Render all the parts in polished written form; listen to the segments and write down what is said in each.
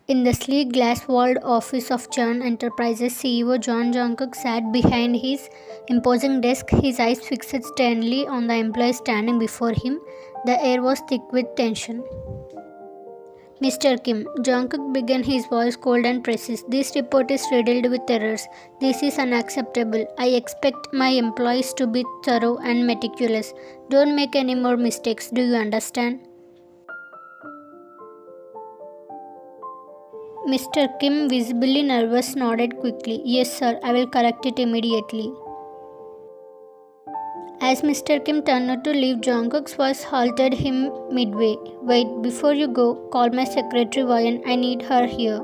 In the sleek glass-walled office of John Enterprises CEO, John Jungkook sat behind his imposing desk, his eyes fixed sternly on the employee standing before him. The air was thick with tension. Mr. Kim, Jungkook began, his voice cold and precise. This report is riddled with errors. This is unacceptable. I expect my employees to be thorough and meticulous. Don't make any more mistakes. Do you understand? Mr. Kim, visibly nervous, nodded quickly. Yes, sir, I will correct it immediately. As Mr. Kim turned to leave, Jungkook's voice halted him midway. Wait, before you go, call my secretary Wayan. I need her here.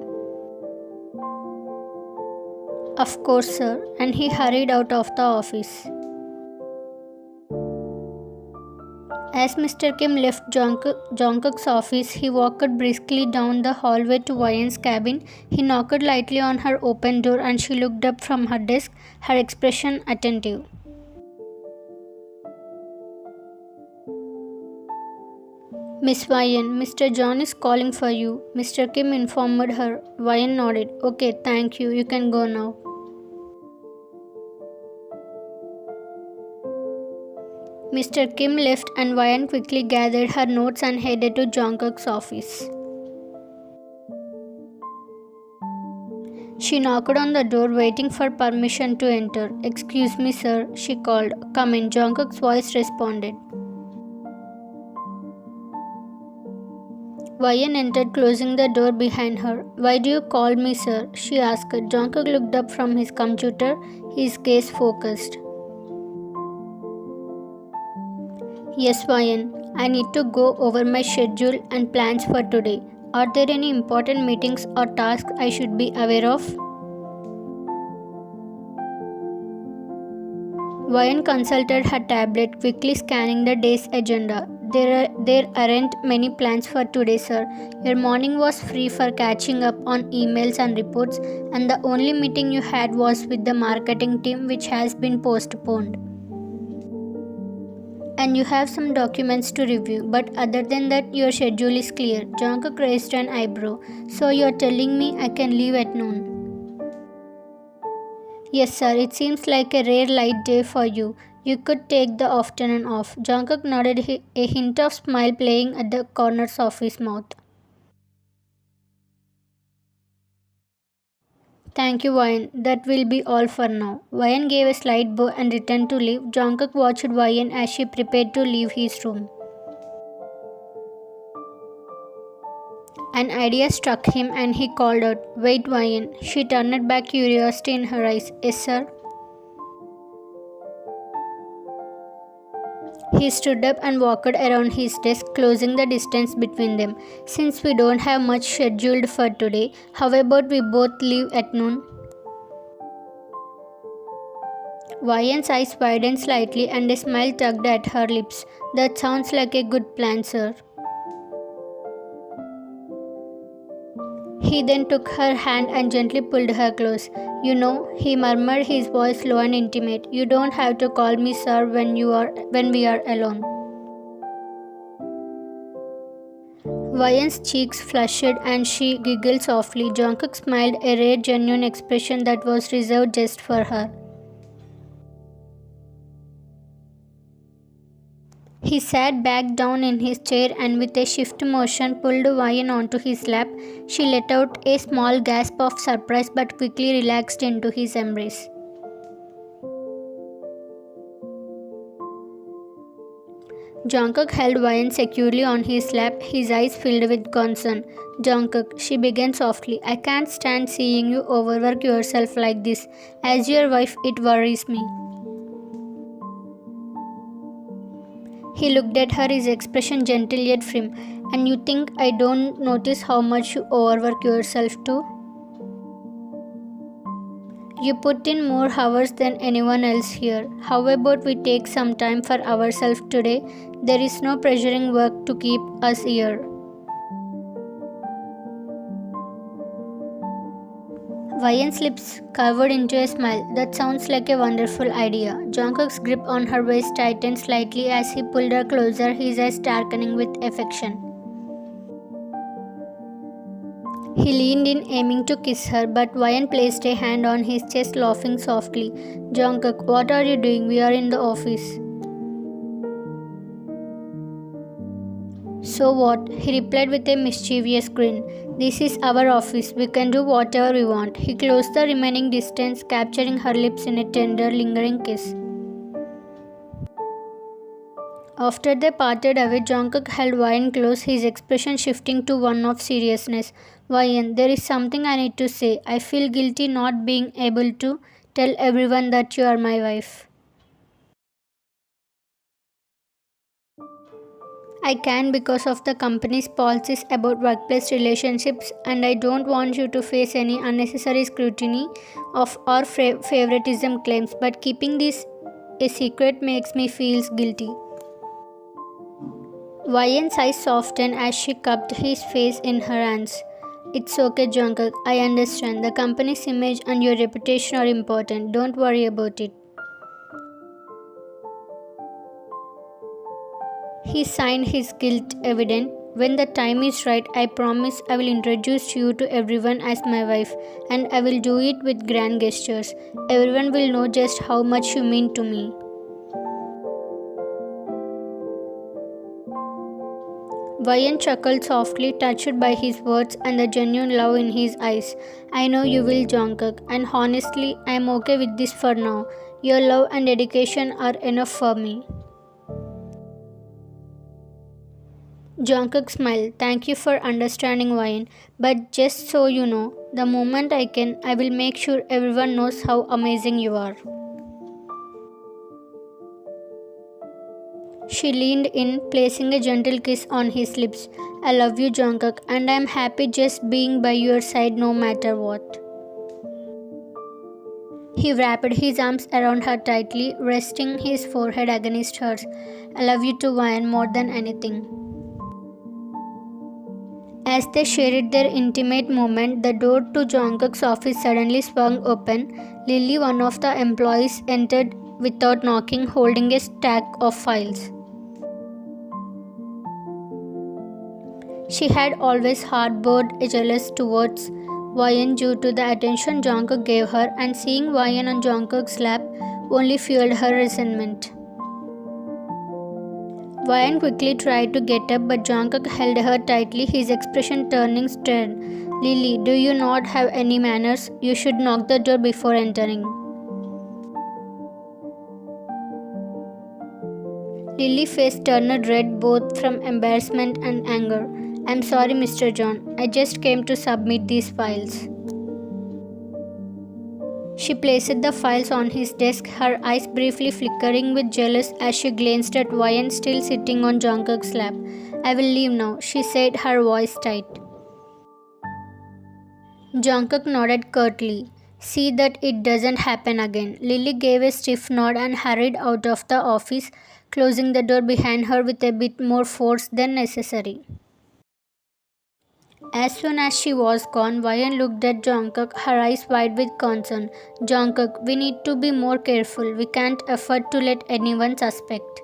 Of course, sir. And he hurried out of the office. As Mr. Kim left Jungkook's office, he walked briskly down the hallway to Wayan's cabin. He knocked lightly on her open door and she looked up from her desk, her expression attentive. Miss Wayan, Mr. John is calling for you, Mr. Kim informed her. Wayan nodded. Okay, thank you. You can go now. Mr. Kim left and Wayan quickly gathered her notes and headed to Jungkook's office. She knocked on the door, waiting for permission to enter. Excuse me, sir, she called. Come in, Jungkook's voice responded. Wayan entered, closing the door behind her. Why do you call me, sir? She asked. Jungkook looked up from his computer, his gaze focused. Yes, Wayan. I need to go over my schedule and plans for today. Are there any important meetings or tasks I should be aware of? Wayan consulted her tablet, quickly scanning the day's agenda. There aren't many plans for today, sir. Your morning was free for catching up on emails and reports, and the only meeting you had was with the marketing team, which has been postponed. And you have some documents to review, but other than that, your schedule is clear. Jungkook raised an eyebrow. So you're telling me I can leave at noon? Yes, sir. It seems like a rare light day for you. You could take the afternoon off. Jungkook nodded, a hint of smile playing at the corners of his mouth. Thank you, Wayan. That will be all for now. Wayan gave a slight bow and returned to leave. Jungkook watched Wayan as she prepared to leave his room. An idea struck him and he called out, Wait, Wayan. She turned back, curiosity in her eyes. Yes, sir. He stood up and walked around his desk, closing the distance between them. Since we don't have much scheduled for today, how about we both leave at noon? Wayan's eyes widened slightly and a smile tugged at her lips. That sounds like a good plan, sir. He then took her hand and gently pulled her close. You know, he murmured, his voice low and intimate. You don't have to call me sir when we are alone. Wayan's cheeks flushed and she giggled softly. Jungkook smiled, a rare, genuine expression that was reserved just for her. He sat back down in his chair and with a shift motion pulled Wayan onto his lap. She let out a small gasp of surprise but quickly relaxed into his embrace. Jungkook held Wayan securely on his lap, his eyes filled with concern. Jungkook, she began softly, I can't stand seeing you overwork yourself like this. As your wife, it worries me. He looked at her, his expression gentle yet firm. And you think I don't notice how much you overwork yourself too? You put in more hours than anyone else here. How about we take some time for ourselves today? There is no pressuring work to keep us here. Wayan's lips curved into a smile. That sounds like a wonderful idea. Jungkook's grip on her waist tightened slightly as he pulled her closer, his eyes darkening with affection. He leaned in, aiming to kiss her, but Wyan placed a hand on his chest, laughing softly. Jungkook, what are you doing? We are in the office. So what? He replied with a mischievous grin. This is our office. We can do whatever we want. He closed the remaining distance, capturing her lips in a tender, lingering kiss. After they parted away, Jungkook held Wyan close, his expression shifting to one of seriousness. Wyan, there is something I need to say. I feel guilty not being able to tell everyone that you are my wife. I can because of the company's policies about workplace relationships, and I don't want you to face any unnecessary scrutiny of our favoritism claims, but keeping this a secret makes me feel guilty. Wyan's eyes softened as she cupped his face in her hands. It's okay, Jungkook. I understand. The company's image and your reputation are important. Don't worry about it. He signed his guilt evident. When the time is right, I promise I will introduce you to everyone as my wife, and I will do it with grand gestures. Everyone will know just how much you mean to me. Wyan chuckled softly, touched by his words and the genuine love in his eyes. I know you will, Jungkook, and honestly, I am okay with this for now. Your love and dedication are enough for me. Jungkook smiled. Thank you for understanding, Wyan. But just so you know, the moment I can, I will make sure everyone knows how amazing you are. She leaned in, placing a gentle kiss on his lips. I love you, Jungkook, and I am happy just being by your side no matter what. He wrapped his arms around her tightly, resting his forehead against hers. I love you too, Wyan, more than anything. As they shared their intimate moment, the door to Jungkook's office suddenly swung open. Lily, one of the employees, entered without knocking, holding a stack of files. She had always harbored a jealous towards Wyan due to the attention Jungkook gave her, and seeing Wyan on Jungkook's lap only fueled her resentment. Wyan quickly tried to get up, but Jungkook held her tightly, his expression turning stern. Lily, do you not have any manners? You should knock the door before entering. Lily's face turned red both from embarrassment and anger. I'm sorry, Mr. John. I just came to submit these files. She placed the files on his desk, her eyes briefly flickering with jealous as she glanced at Wyan still sitting on Jungkook's lap. I will leave now, she said, her voice tight. Jungkook nodded curtly. See that it doesn't happen again. Lily gave a stiff nod and hurried out of the office, closing the door behind her with a bit more force than necessary. As soon as she was gone, Wyan looked at Jungkook, her eyes wide with concern. Jungkook, we need to be more careful. We can't afford to let anyone suspect.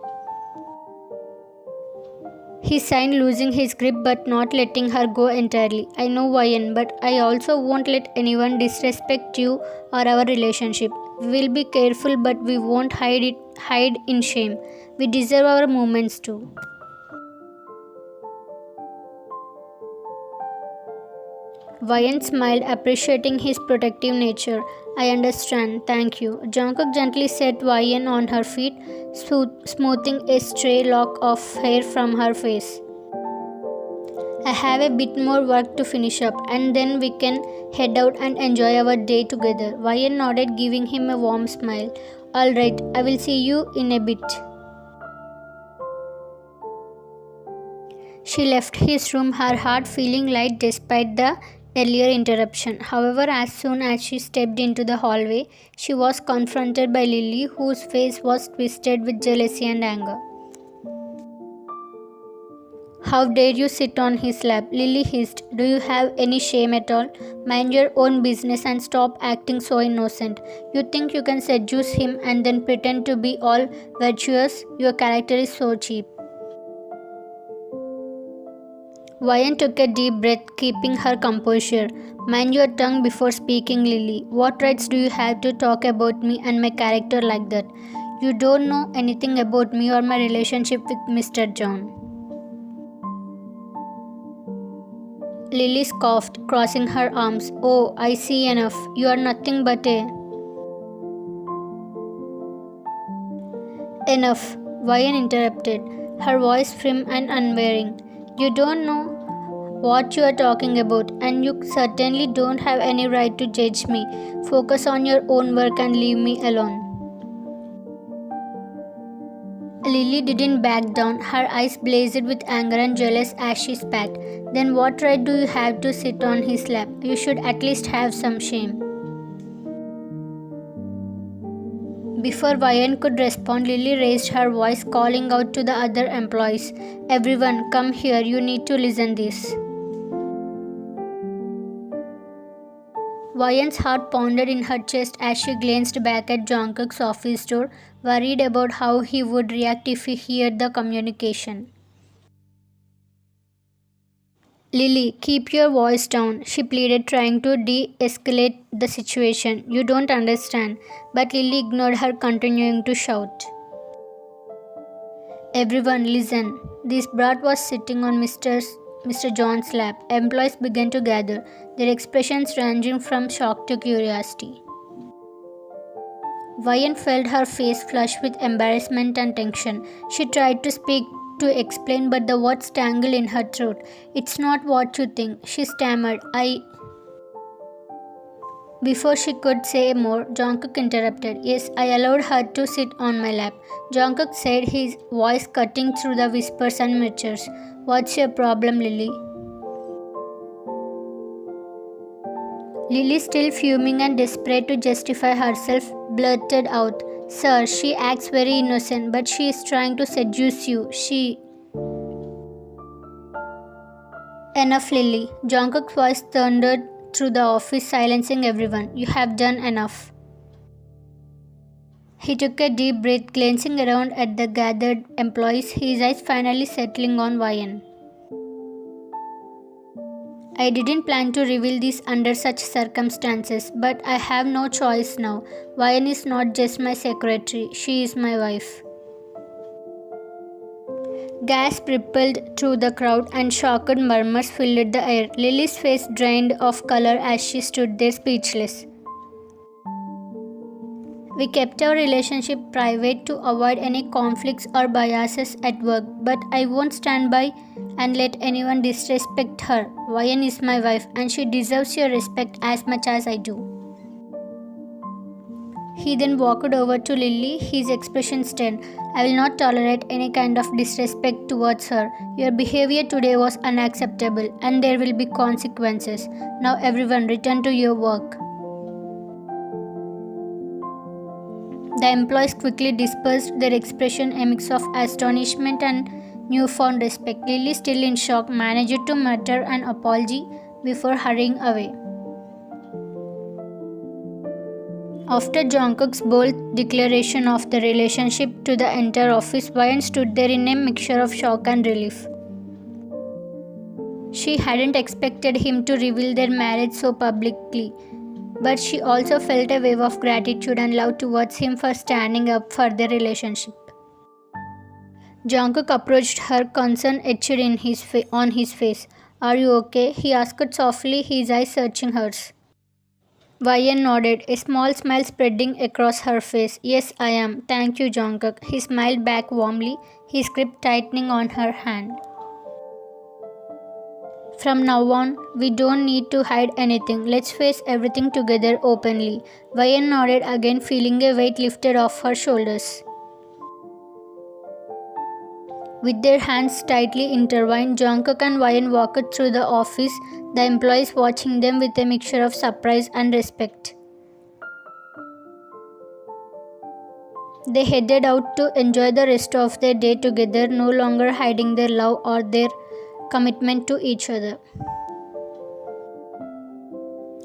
He signed, losing his grip but not letting her go entirely. I know, Wyan, but I also won't let anyone disrespect you or our relationship. We'll be careful, but we won't hide in shame. We deserve our moments too. Wyan smiled, appreciating his protective nature. I understand, thank you. Jungkook gently set Wyan on her feet, smoothing a stray lock of hair from her face. I have a bit more work to finish up, and then we can head out and enjoy our day together. Wyan nodded, giving him a warm smile. Alright, I will see you in a bit. She left his room, her heart feeling light despite the earlier interruption. However, as soon as she stepped into the hallway, she was confronted by Lily, whose face was twisted with jealousy and anger. How dare you sit on his lap? Lily hissed. Do you have any shame at all? Mind your own business and stop acting so innocent. You think you can seduce him and then pretend to be all virtuous? Your character is so cheap. Vian took a deep breath, keeping her composure. Mind your tongue before speaking, Lily. What rights do you have to talk about me and my character like that? You don't know anything about me or my relationship with Mr. John. Lily scoffed, crossing her arms. Oh, I see enough. You are nothing but a. Enough, Vian interrupted, her voice firm and unwearing. You don't know what you are talking about, and you certainly don't have any right to judge me. Focus on your own work and leave me alone. Lily didn't back down, her eyes blazed with anger and jealous as she spat. Then what right do you have to sit on his lap? You should at least have some shame. Before Vian could respond, Lily raised her voice, calling out to the other employees. Everyone, come here, you need to listen this. Vian's heart pounded in her chest as she glanced back at Jungkook's office door, worried about how he would react if he heard the communication. Lily, keep your voice down, she pleaded, trying to de-escalate the situation. You don't understand. But Lily ignored her, continuing to shout. Everyone, listen. This brat was sitting on Mr. John's lap. Employees began to gather, their expressions ranging from shock to curiosity. Vian felt her face flush with embarrassment and tension. She tried to speak to explain, but the words tangled in her throat. It's not what you think, she stammered. Before she could say more, Jungkook interrupted. Yes, I allowed her to sit on my lap, Jungkook said, his voice cutting through the whispers and murmurs. What's your problem, Lily? Lily, still fuming and desperate to justify herself, blurted out, Sir, she acts very innocent, but she is trying to seduce you. Enough, Lily. Jungkook's voice thundered through the office, silencing everyone. You have done enough. He took a deep breath, glancing around at the gathered employees, his eyes finally settling on Vian. I didn't plan to reveal this under such circumstances, but I have no choice now. Vian is not just my secretary, she is my wife. Gasps rippled through the crowd and shocked murmurs filled the air. Lily's face drained of color as she stood there speechless. We kept our relationship private to avoid any conflicts or biases at work, but I won't stand by and let anyone disrespect her. Vian is my wife and she deserves your respect as much as I do. He then walked over to Lily, his expression stern. I will not tolerate any kind of disrespect towards her. Your behavior today was unacceptable and there will be consequences. Now everyone return to your work. The employees quickly dispersed, their expression a mix of astonishment and newfound respect. Lily, still in shock, managed to mutter an apology before hurrying away. After Jungkook's bold declaration of the relationship to the entire office, Vian stood there in a mixture of shock and relief. She hadn't expected him to reveal their marriage so publicly, but she also felt a wave of gratitude and love towards him for standing up for their relationship. Jungkook approached her, concern etched on his face. Are you okay? He asked softly, his eyes searching hers. Vian nodded, a small smile spreading across her face. Yes, I am. Thank you, Jungkook. He smiled back warmly, his grip tightening on her hand. From now on, we don't need to hide anything. Let's face everything together openly. Vian nodded again, feeling a weight lifted off her shoulders. With their hands tightly intertwined, Jungkook and Vian walked through the office, the employees watching them with a mixture of surprise and respect. They headed out to enjoy the rest of their day together, no longer hiding their love or their commitment to each other.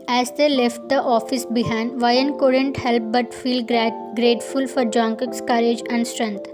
As they left the office behind, Vian couldn't help but feel grateful for Jungkook's courage and strength.